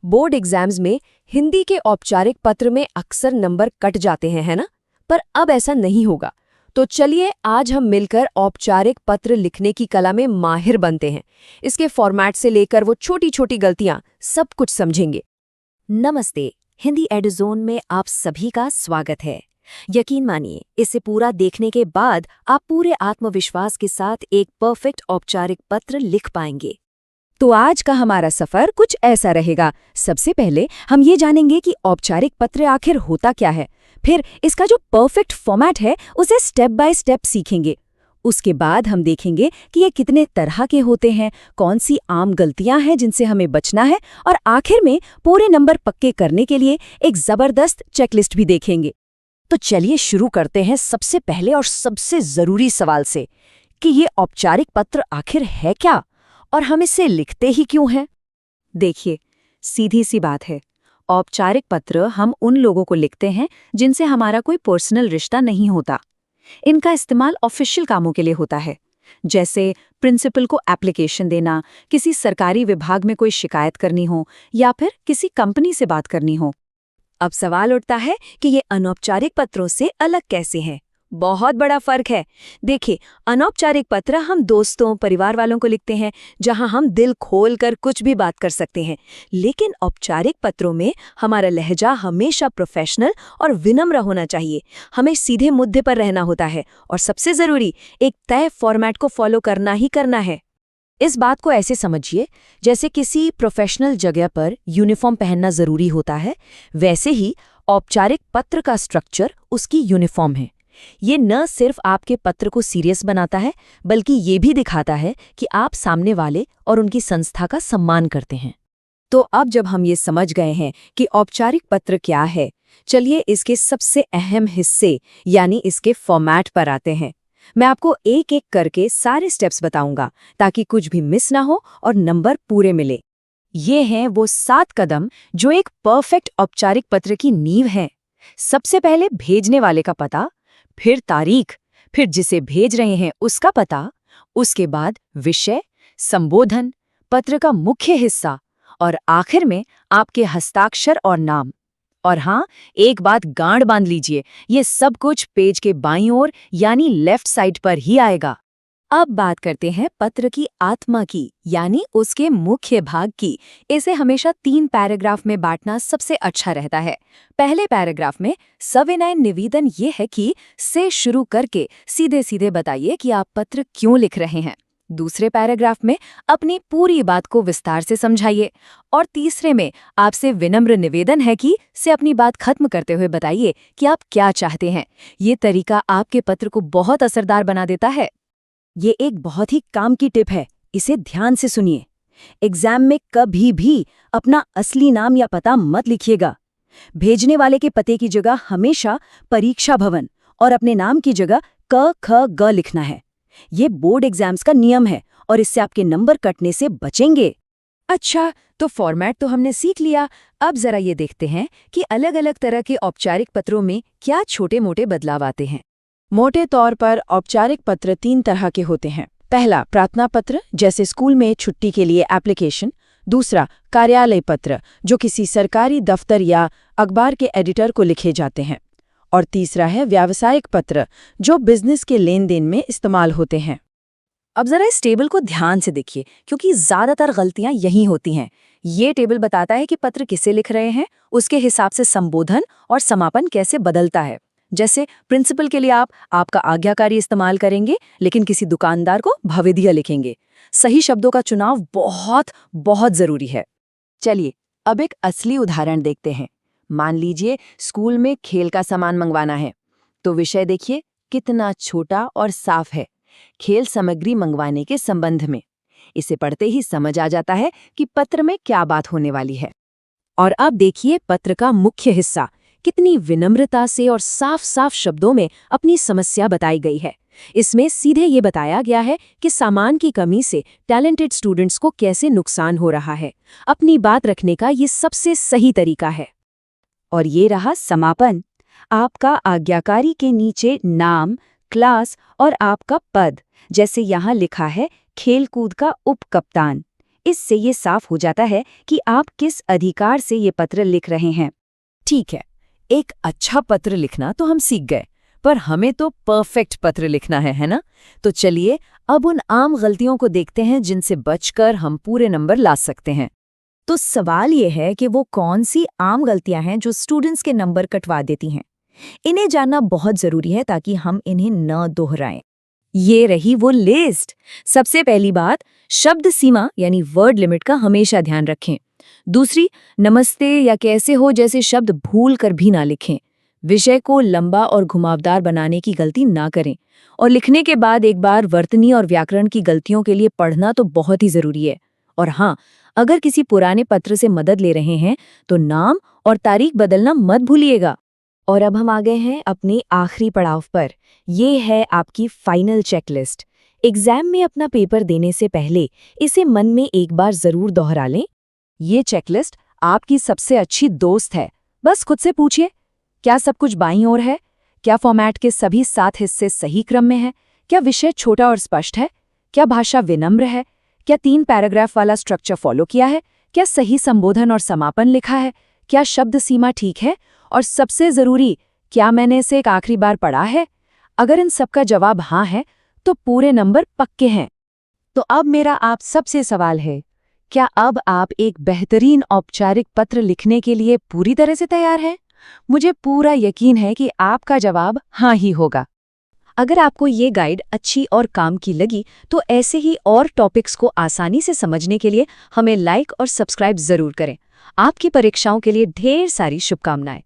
Board exams में हिंदी के औपचारिक पत्र में अक्सर नंबर कट जाते हैं, है ना? पर अब ऐसा नहीं होगा। तो चलिए आज हम मिलकर औपचारिक पत्र लिखने की कला में माहिर बनते हैं। इसके फॉर्मेट से लेकर वो छोटी छोटी गलतियां सब कुछ समझेंगे। नमस्ते। हिंदी एडुजोन में आप सभी का स्वागत है। यकीन मानिए, इसे पूरा देखने के बाद आप पूरे आत्मविश्वास के साथ एक परफेक्ट औपचारिक पत्र लिख पाएंगे। तो आज का हमारा सफर कुछ ऐसा रहेगा। सबसे पहले हम ये जानेंगे कि औपचारिक पत्र आखिर होता क्या है। फिर इसका जो परफेक्ट फॉर्मेट है उसे स्टेप बाय स्टेप सीखेंगे। उसके बाद हम देखेंगे कि ये कितने तरह के होते हैं, कौन सी आम गलतियां हैं जिनसे हमें बचना है, और आखिर में पूरे नंबर पक्के करने के लिए एक जबरदस्त चेकलिस्ट भी देखेंगे। तो चलिए शुरू करते हैं सबसे पहले और सबसे जरूरी सवाल से कि ये औपचारिक पत्र आखिर है क्या और हम इसे लिखते ही क्यों हैं। देखिए, सीधी सी बात है, औपचारिक पत्र हम उन लोगों को लिखते हैं जिनसे हमारा कोई पर्सनल रिश्ता नहीं होता। इनका इस्तेमाल ऑफिशियल कामों के लिए होता है, जैसे प्रिंसिपल को एप्लीकेशन देना, किसी सरकारी विभाग में कोई शिकायत करनी हो या फिर किसी कंपनी से बात करनी हो। अब सवाल उठता है कि ये अनौपचारिक पत्रों से अलग कैसे हैं। बहुत बड़ा फर्क है। देखिए, अनौपचारिक पत्र हम दोस्तों, परिवार वालों को लिखते हैं, जहां हम दिल खोलकर कुछ भी बात कर सकते हैं। लेकिन औपचारिक पत्रों में हमारा लहजा हमेशा प्रोफेशनल और विनम्र होना चाहिए। हमें सीधे मुद्दे पर रहना होता है और सबसे जरूरी, एक तय फॉर्मेट को फॉलो करना ही करना है। इस बात को ऐसे समझिए, जैसे किसी प्रोफेशनल जगह पर यूनिफॉर्म पहनना जरूरी होता है, वैसे ही औपचारिक पत्र का स्ट्रक्चर उसकी यूनिफॉर्म है। ये न सिर्फ आपके पत्र को सीरियस बनाता है, बल्कि ये भी दिखाता है कि आप सामने वाले और उनकी संस्था का सम्मान करते हैं। तो अब जब हम ये समझ गए हैं कि औपचारिक पत्र क्या है, चलिए इसके सबसे अहम हिस्से यानी इसके फॉर्मेट पर आते हैं। मैं आपको एक एक करके सारे स्टेप्स बताऊंगा ताकि कुछ भी मिस ना हो और नंबर पूरे मिले। ये हैं वो 7 कदम जो एक परफेक्ट औपचारिक पत्र की नींव हैं। सबसे पहले भेजने वाले का पता, फिर तारीख, फिर जिसे भेज रहे हैं उसका पता, उसके बाद विषय, संबोधन, पत्र का मुख्य हिस्सा और आखिर में आपके हस्ताक्षर और नाम। और हाँ, एक बात गांठ बांध लीजिए, ये सब कुछ पेज के बाईं ओर यानी लेफ्ट साइड पर ही आएगा। अब बात करते हैं पत्र की आत्मा की, यानी उसके मुख्य भाग की। इसे हमेशा 3 पैराग्राफ में बांटना सबसे अच्छा रहता है। पहले पैराग्राफ में सविनय निवेदन ये है कि से शुरू करके सीधे सीधे बताइए कि आप पत्र क्यों लिख रहे हैं। दूसरे पैराग्राफ में अपनी पूरी बात को विस्तार से समझाइए और तीसरे में आपसे विनम्र निवेदन है कि से अपनी बात खत्म करते हुए बताइए कि आप क्या चाहते हैं। ये तरीका आपके पत्र को बहुत असरदार बना देता है। ये एक बहुत ही काम की टिप है, इसे ध्यान से सुनिए। एग्जाम में कभी भी अपना असली नाम या पता मत लिखिएगा। भेजने वाले के पते की जगह हमेशा परीक्षा भवन और अपने नाम की जगह क ख ग लिखना है। ये बोर्ड एग्जाम्स का नियम है और इससे आपके नंबर कटने से बचेंगे। अच्छा, तो फॉर्मेट तो हमने सीख लिया। अब जरा ये देखते हैं कि अलग अलग तरह के औपचारिक पत्रों में क्या छोटे मोटे बदलाव आते हैं। मोटे तौर पर औपचारिक पत्र 3 तरह के होते हैं। पहला, प्रार्थना पत्र, जैसे स्कूल में छुट्टी के लिए एप्लीकेशन। दूसरा, कार्यालय पत्र, जो किसी सरकारी दफ्तर या अखबार के एडिटर को लिखे जाते हैं। और तीसरा है व्यावसायिक पत्र, जो बिजनेस के लेन देन में इस्तेमाल होते हैं। अब जरा इस टेबल को ध्यान से देखिए, क्योंकि ज्यादातर गलतियां यही होती हैं। ये टेबल बताता है कि पत्र किसे लिख रहे हैं, उसके हिसाब से संबोधन और समापन कैसे बदलता है। जैसे प्रिंसिपल के लिए आप आपका आज्ञाकारी इस्तेमाल करेंगे, लेकिन किसी दुकानदार को भवेदिया लिखेंगे। सही शब्दों का चुनाव बहुत बहुत जरूरी है। चलिए अब एक असली उदाहरण देखते हैं। मान लीजिए स्कूल में खेल का सामान मंगवाना है, तो विषय देखिए कितना छोटा और साफ है, खेल सामग्री मंगवाने के संबंध में। इसे पढ़ते ही समझ आ जाता है कि पत्र में क्या बात होने वाली है। और अब देखिए पत्र का मुख्य हिस्सा, कितनी विनम्रता से और साफ साफ शब्दों में अपनी समस्या बताई गई है। इसमें सीधे ये बताया गया है कि सामान की कमी से टैलेंटेड स्टूडेंट्स को कैसे नुकसान हो रहा है। अपनी बात रखने का ये सबसे सही तरीका है। और ये रहा समापन, आपका आज्ञाकारी के नीचे नाम, क्लास और आपका पद। जैसे यहाँ लिखा है खेलकूद का उप कप्तान। इससे ये साफ हो जाता है कि आप किस अधिकार से ये पत्र लिख रहे हैं। ठीक है, एक अच्छा पत्र लिखना तो हम सीख गए, पर हमें तो परफेक्ट पत्र लिखना है ना? तो चलिए अब उन आम गलतियों को देखते हैं जिनसे बचकर हम पूरे नंबर ला सकते हैं। तो सवाल ये है कि वो कौन सी आम गलतियां हैं जो स्टूडेंट्स के नंबर कटवा देती हैं। इन्हें जानना बहुत जरूरी है ताकि हम इन्हें न दोहराएं। ये रही वो लिस्ट। सबसे पहली बात, शब्द सीमा यानी वर्ड लिमिट का हमेशा ध्यान रखें। दूसरी, नमस्ते या कैसे हो जैसे शब्द भूल कर भी ना लिखें। विषय को लंबा और घुमावदार बनाने की गलती ना करें। और लिखने के बाद एक बार वर्तनी और व्याकरण की गलतियों के लिए पढ़ना तो बहुत ही जरूरी है। और हाँ, अगर किसी पुराने पत्र से मदद ले रहे हैं तो नाम और तारीख बदलना मत भूलिएगा। और अब हम आ गए हैं अपने आखिरी पड़ाव पर। ये है आपकी फाइनल चेकलिस्ट। एग्जाम में अपना पेपर देने से पहले इसे मन में एक बार जरूर दोहरा लें। ये चेकलिस्ट आपकी सबसे अच्छी दोस्त है। बस खुद से पूछिए, क्या सब कुछ बाईं ओर है? क्या फॉर्मेट के सभी 7 हिस्से सही क्रम में हैं? क्या विषय छोटा और स्पष्ट है? क्या भाषा विनम्र है? क्या 3 पैराग्राफ वाला स्ट्रक्चर फॉलो किया है? क्या सही संबोधन और समापन लिखा है? क्या शब्द सीमा ठीक है? और सबसे जरूरी, क्या मैंने इसे एक आखिरी बार पढ़ा है? अगर इन सब का जवाब हाँ है तो पूरे नंबर पक्के हैं। तो अब मेरा आप सबसे सवाल है, क्या अब आप एक बेहतरीन औपचारिक पत्र लिखने के लिए पूरी तरह से तैयार हैं? मुझे पूरा यकीन है कि आपका जवाब हाँ ही होगा। अगर आपको ये गाइड अच्छी और काम की लगी तो ऐसे ही और टॉपिक्स को आसानी से समझने के लिए हमें लाइक और सब्सक्राइब जरूर करें। आपकी परीक्षाओं के लिए ढेर सारी शुभकामनाएं।